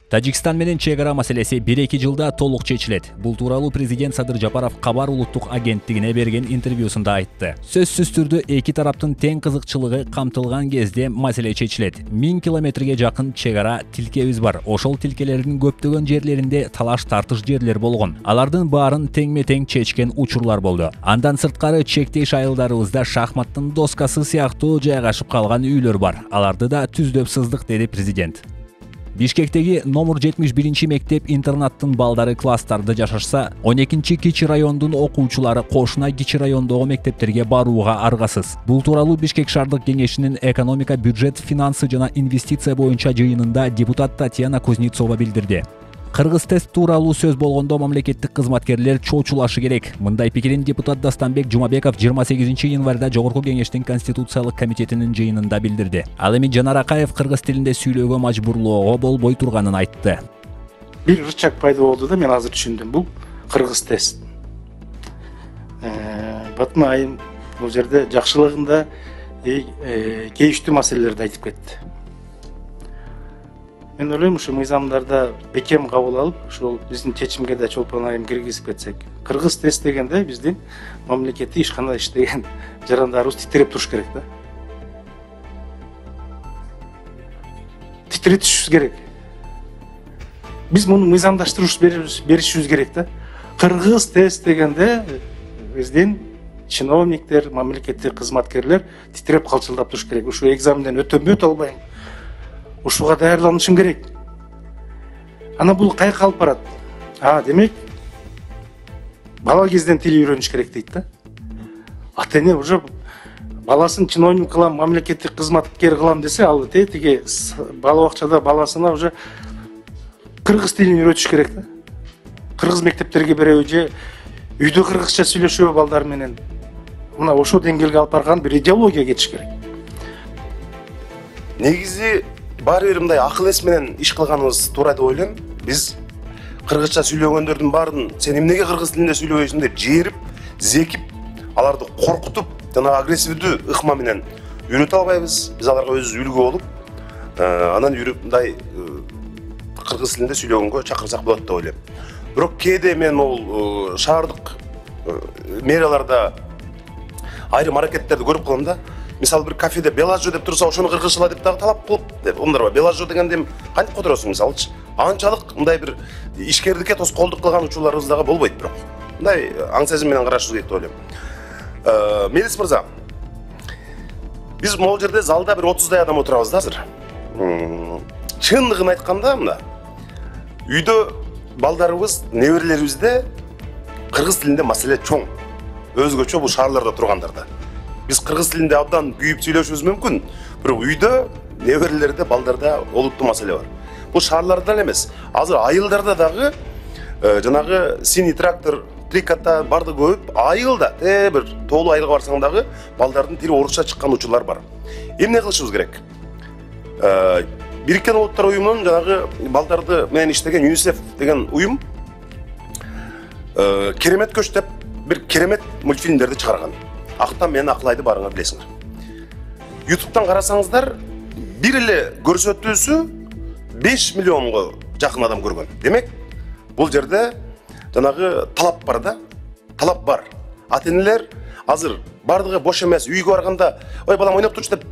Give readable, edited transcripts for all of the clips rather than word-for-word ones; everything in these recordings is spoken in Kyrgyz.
Тажикстан менен чек ара маселеси 1-2 жылда толук чечилет. Бул тууралуу президент Садыр Жапаров Кабар улуттук агенттигине берген интервьюсунда айтты. Сөзсүз түрдө эки тараптын тең кызыкчылыгы камтылган кезде маселе чечилет. 1000 километрге жакын чек ара тилкебиз бар. Ошол тилкелердин көптөгөн жерлеринде талаш тартыш жерлер болгон. Алардын баарын теңме-тең чечкен учурлар болду. Андан сырткары чектеш айылдарыбызда шахматтын доскасы сыяктуу жайгашып калган үйлөр бар. Аларды да түздөп сыздык, деди президент. Бишкектеги номер 71 мектеп интернаттын балдары класстарда жашашса, 12 кичи райондун окуучулары кошуна кичи райондогу мектептерге барууга аргасыз. Бул тууралуу Бишкек шаардык кеңешинин экономика, бюджет, финансы жана инвестиция боюнча жыйынында депутат Татьяна Кузнецова билдирди. Кыргыз тест тууралуу сөз болгондо мамлекеттик кызматкерлер чоочулашы керек. Мындай пикирин депутат Дастанбек Жумабеков 28 январда Жогорку кеңештин конституциялык комитетинин жыйынында билдирди. Ал эми Жанар Акаев кыргыз тилинде сүйлөөгө мажбурлоого болбой турганын айтты. Бир ырчак пайда болду да, мен азыр түшүндүм. Бул кыргыз тест. Батма айым бул жерде жакшылыгында кейиштүү маселелерди айтып кетти. Мен ойлойм, ушу мыйзамдарда бекем кабыл алып, ушул биздин чечимге да чолпон айым киргизип кетсек. Кыргыз тест дегенде биздин мамлекетти ишкана иштеген жарандарыбыз титиреп туруш керек да. Титиретишибиз керек. Биз муну мыйзамдаштырып беришибиз керек да. Кыргыз тест дегенде биздин чиновниктер, мамлекеттик кызматкерлер титиреп калчылдап туруш керек. Ушу экзаменден өтөмбү, өтө албайм. Ушуга даярданышым керек. Ана бул кайка алып барат? Демек, бала кезден тил үйрөнүш керек дейт да. Ата-эне уже баласын чиновник кылам, мамлекеттик кызматкер кылам десе, ал тиги бала бакчада баласына уже кыргыз тилин үйрөтүш керек да. Кыргыз мектептерге береби же үйдө кыргызча сүйлөшөбү балдар менен. Мына ошол деңгээлге алып барган бир идеология кетиш керек. Негизи бар бир мындай акыл эс менен иш кылганыбыз туура деп ойлойм. Биз кыргызча сүйлөгөндөрдүн баарын сен эмнеге кыргыз тилинде сүйлөбөйсүң деп жээрип, зекип, аларды коркутуп, жана агрессивдүү ыкма менен үйрөтө албайбыз. Биз аларга өзүбүз үлгү болуп, анан мындай кыргыз тилинде сүйлөгөнгө чакырсак болот деп ойлойм. Бирок кээде мен могул шаардык мэрияларда айрым аракеттерди көрүп калам да. Мисалы бир кафеде белажо деп турса, ошону кыргызчалаа деп дагы талап кылып деп. Ондарга белажо дегенде кантип которосуң мисалычы? Анчалык мындай бир ишкердикке тоскоолдук кылган учурларыбыз дагы болбойт бирок. Мындай аң сезим менен карашыбыз керек деп ойлойм. Мелис мырза, биз могул жерде залда бир 30дай адам отурабыз да азыр. Чындыгын айтканда, мына үйдө балдарыбыз, неберелерибизде кыргыз тилинде маселе чоң. Өзгөчө бул шаарларда тургандарда. Биз кыргыз тилинде абдан күйүп сүйлөшүбүз мүмкүн, бирок үйдө, неберелерде, балдарда олуттуу маселе бар. Бул шаарларда эмес, азыр айылдарда дагы жанагы синий трактор, триката барды көп, айылда, бир тоолуу айылга барсаң дагы балдардын тили орусча чыккан учурлар бар. Эмне кылышыбыз керек? Бириккен Улуттар уюмунун жанагы балдарды менен иштеген ЮНИСЕФ деген уюм керемет көч деп бир керемет мультфильмдерди чыгарган. Ақтан мен ақылайды барыңа білесіңдер. YouTube'дан қарасаңыздар, бір елі көрсөтүүсү 5 миллионға жақын адам көрген. Демек, бұл жерде жанагы талап бар да, талап бар. Ата-энелер азыр бардығы бош емес, үйге барганда, ой балам ойнап турчу деп,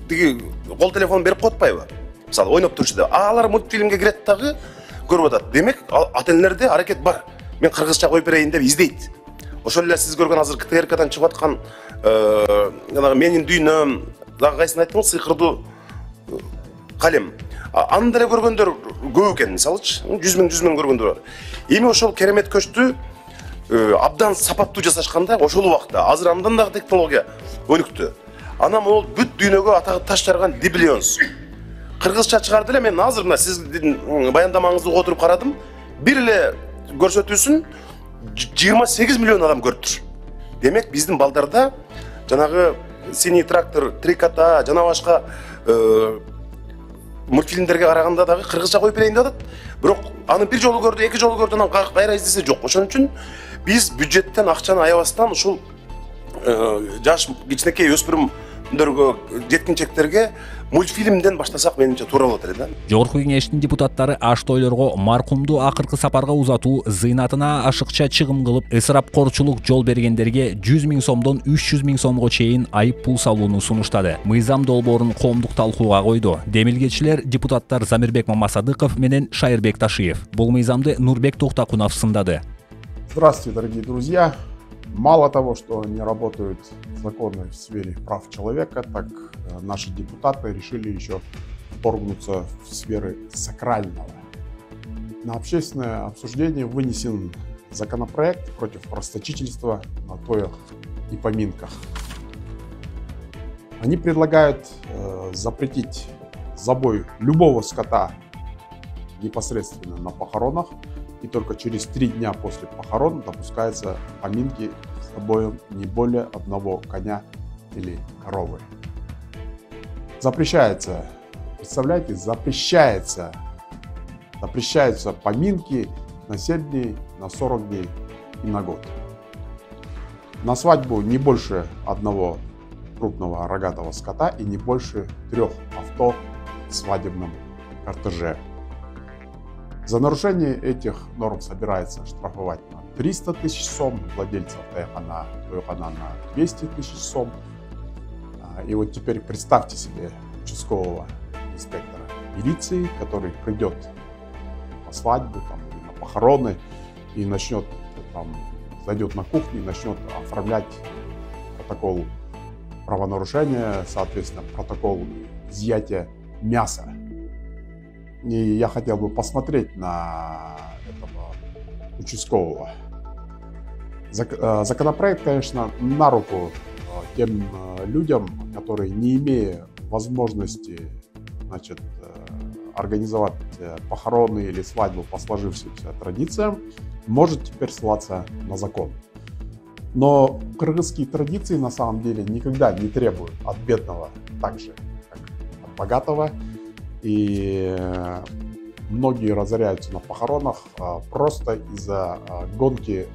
қол телефон беріп қотпайбы? Мысалы, ойнап турчу деп, алар мультфильмге кирет дагы көрүп атат. Демек, ата-энелерде аракет бар. Мен кыргызча коюп берейин деп издейт. Ошол эле сиз көргөн азыр КТРКдан чыгып аткан менин дүйнөм, дагы кайсын айттыңыз, сыйкырдуу калем. Аны деле көргөндөр көп экен, мисалычы, 100 миң көргөндөр бар. Эми ошол керемет көчтү абдан сапаттуу жасашканда, ошол убакта азыр андан дагы технология өнүктү. Анан могул бүт дүйнөгө атагы таш жарган Диблионс. Кыргызча чыгарды эле, мен азыр мына сиздин баяндамаңызды отуруп карадым. Бир эле көрсөтүүсүн 28 миллион адам көрүп тур. Демек, биздин балдарда жанагы синий трактор, триката, жана башка мультфильмдерге караганда дагы кыргызча коюп берейин деп атат. Бирок аны бир жолу көрдү, эки жолу көрдү, анан кайра издесе жок. Ошон үчүн биз бюджеттен акчаны аябастан ушул жаш кичинекей өспүрүм жеткинчектерге мультфильмден баштасак менимче туура болот эле да. Жогорку кеңештин депутаттары аш тойлорго маркумду акыркы сапарга узатуу зыйнатына ашыкча чыгым кылып, ысырапкорчулук жол бергендерге 100 000 сомдон 300 000 сомго чейин айып пул салууну сунуштады. Мыйзам долбоорун коомдук талкууга койду. Демилгечилер депутаттар Замирбек Мамасадыков менен Шайырбек Ташиев. Бул мыйзамды Нурбек Токтакунов сындады. Здравствуйте, дорогие друзья! Мало того, что не работают законы в сфере прав человека, так наши депутаты решили еще вторгнуться в сферы сакрального. На общественное обсуждение вынесен законопроект против расточительства на тоях и поминках. Они предлагают запретить забой любого скота непосредственно на похоронах, и только через 3 дня после похорон допускаются поминки с забоем не более 1 коня или коровы. Запрещается, представляете, запрещаются поминки на 7 дней, на 40 дней и на год. На свадьбу не больше 1 крупного рогатого скота и не больше 3 авто в свадебном кортеже. За нарушение этих норм собирается штрафовать на 300 000 сом, владельцев тойхана на 200 000 сом. И вот теперь представьте себе участкового инспектора милиции, который придет на свадьбу или на похороны и начнет, зайдет на кухню и начнет оформлять протокол правонарушения, соответственно, протокол изъятия мяса. И я хотел бы посмотреть на этого участкового. Законопроект, конечно, на руку тем людям, которые, не имея возможности, организовать похороны или свадьбу по сложившимся традициям, может теперь ссылаться на закон. Но кыргызские традиции на самом деле никогда не требуют от бедного так же, как от богатого. И многие разоряются на похоронах просто из-за гонки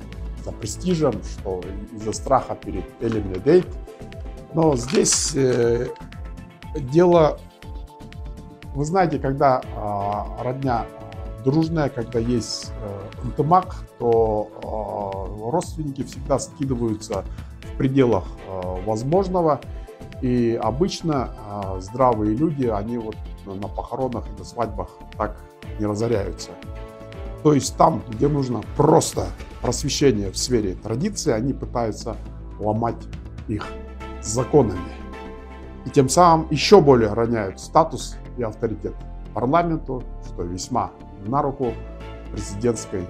за престижем, что из-за страха перед Элимледейт. Но здесь дело, вы знаете, когда родня дружная, когда есть интимак, то родственники всегда скидываются в пределах возможного. И обычно здравые люди, они вот на похоронах и на свадьбах так не разоряются. То есть там, где нужно просто просвещение в сфере традиции, они пытаются ломать их законами. И тем самым еще более роняют статус и авторитет парламенту, что весьма на руку президентской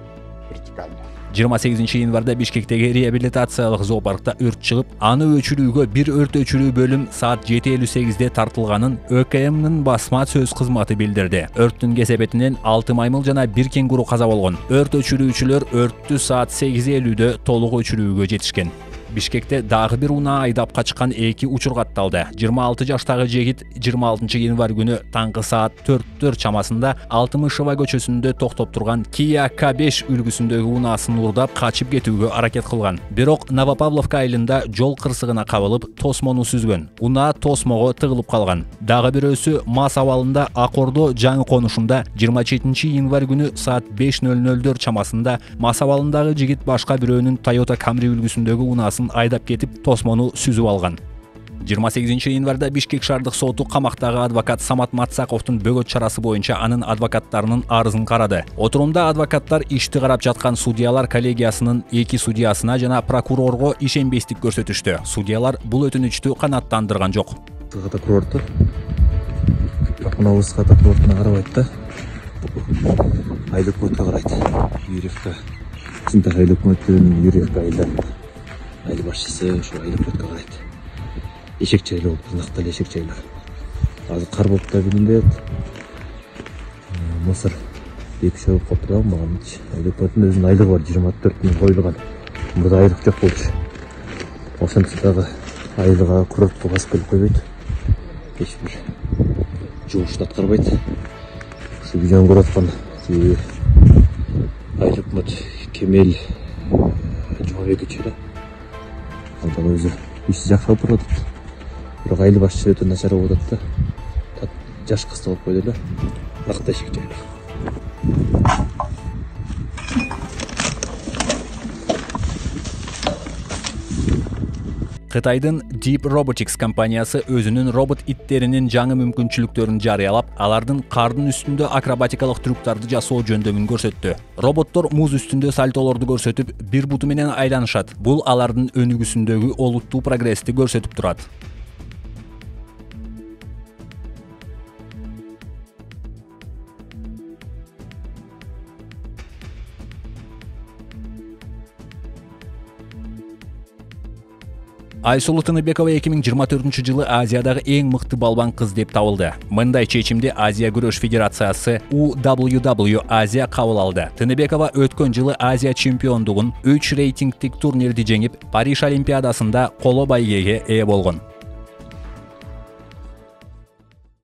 вертикали. 28 январда Бишкектеги реабилитациялык зоопаркта өрт чыгып, аны өчүрүүгө бир өрт өчүрүү бөлүм саат 7:58 тартылганын ÖKM'нын басма сөз кызматы билдирди. Өрттүн кесепетинен 6 маймыл жана 1 кенгуру каза болгон. Өрт өчүрүүчүлөр өрттү саат 8:50 толук өчүрүүгө жетишкен. Бишкекте дагы бир унаа айдап качкан 2 учур катталды. 26 жаштагы жегит 26 январь күнү таңкы саат 4 чамасында Алтымышева көчөсүндө токтоп турган Kia K5 үлгүсүндөгү унаасын урдап качып кетүүгө аракет кылган. Бирок Новопавловка айылында жол кырсыгына кабылып, тосмону сүзгөн. Унаа тосмого тыгылып калган. Дагы бирөөсү Мас абалында Акордо жаңы конушунда 27 январь күнү саат 5:00 чамасында Мас абалындагы жигит башка бирөөнүн Toyota Camry үлгүсүндөгү унаасын айдап кетип тосмону сүзүп алган. 28 январда Бишкек шаардык соту камактагы адвокат Самат Мацаковдун бөгөт чарасы боюнча анын адвокаттарынын арызын карады. Отурумда адвокаттар ишти карап жаткан судьялар коллегиясынын 2 судьясына жана прокурорго ишенбестик көрсөтүштү. Судьялар бул өтүнүчтү канааттандырган жок. Прокурорду Апуновскага прокурордуна карабайт да. Айдыкматка карайт. Юрьевка. Чынтак айдыкматтын Юрьевка айда. Айыл башчысы ошо айдыкматка карайт. Эшек жайлы болуп, ынактал эшек жайлы. Азыр кар болуп да билинбейт. Мусор 2 болуп калыптыр да магамчы. Айдыкматтын өзүнүн айлыгы бар 24 миң коюлган. Мурда айлык жок болчу. Ошентип дагы айлыга курортко басып келип койбойт. Эч бир жугушту аткарбайт. Ушу видеону көрүп аткан Айдыкмат Кемел Жумабекович да. Ал дагы өзү ишти жакшы алып барып атат. Бирок айыл башчы өтө начар болуп атат да. Жаш кыз болуп койду эле. Акта эшик жайлар. Кытайдын Deep Robotics компаниясы өзүнүн робот иттеринин жаңы мүмкүнчүлүктөрүн жарыялап, алардын кардын үстүндө акробатикалык трюктарды жасоо жөндөмүн көрсөттү. Роботтор муз үстүндө сальтолорду көрсөтүп, бир буту менен айланышат. Бул алардын өнүгүүсүндөгү олуттуу прогрессти көрсөтүп турат. Айсулу Тыныбекова 2024-жылы Азиядагы эң мыкты балбан кыз деп табылды. Мындай чечимди Азия күрөш федерациясы UWW Азия кабыл алды. Тыныбекова өткөн жылы Азия чемпиондугун 3 рейтингдик турнирди жеңип, Париж Олимпиадасында коло байгеге ээ болгон.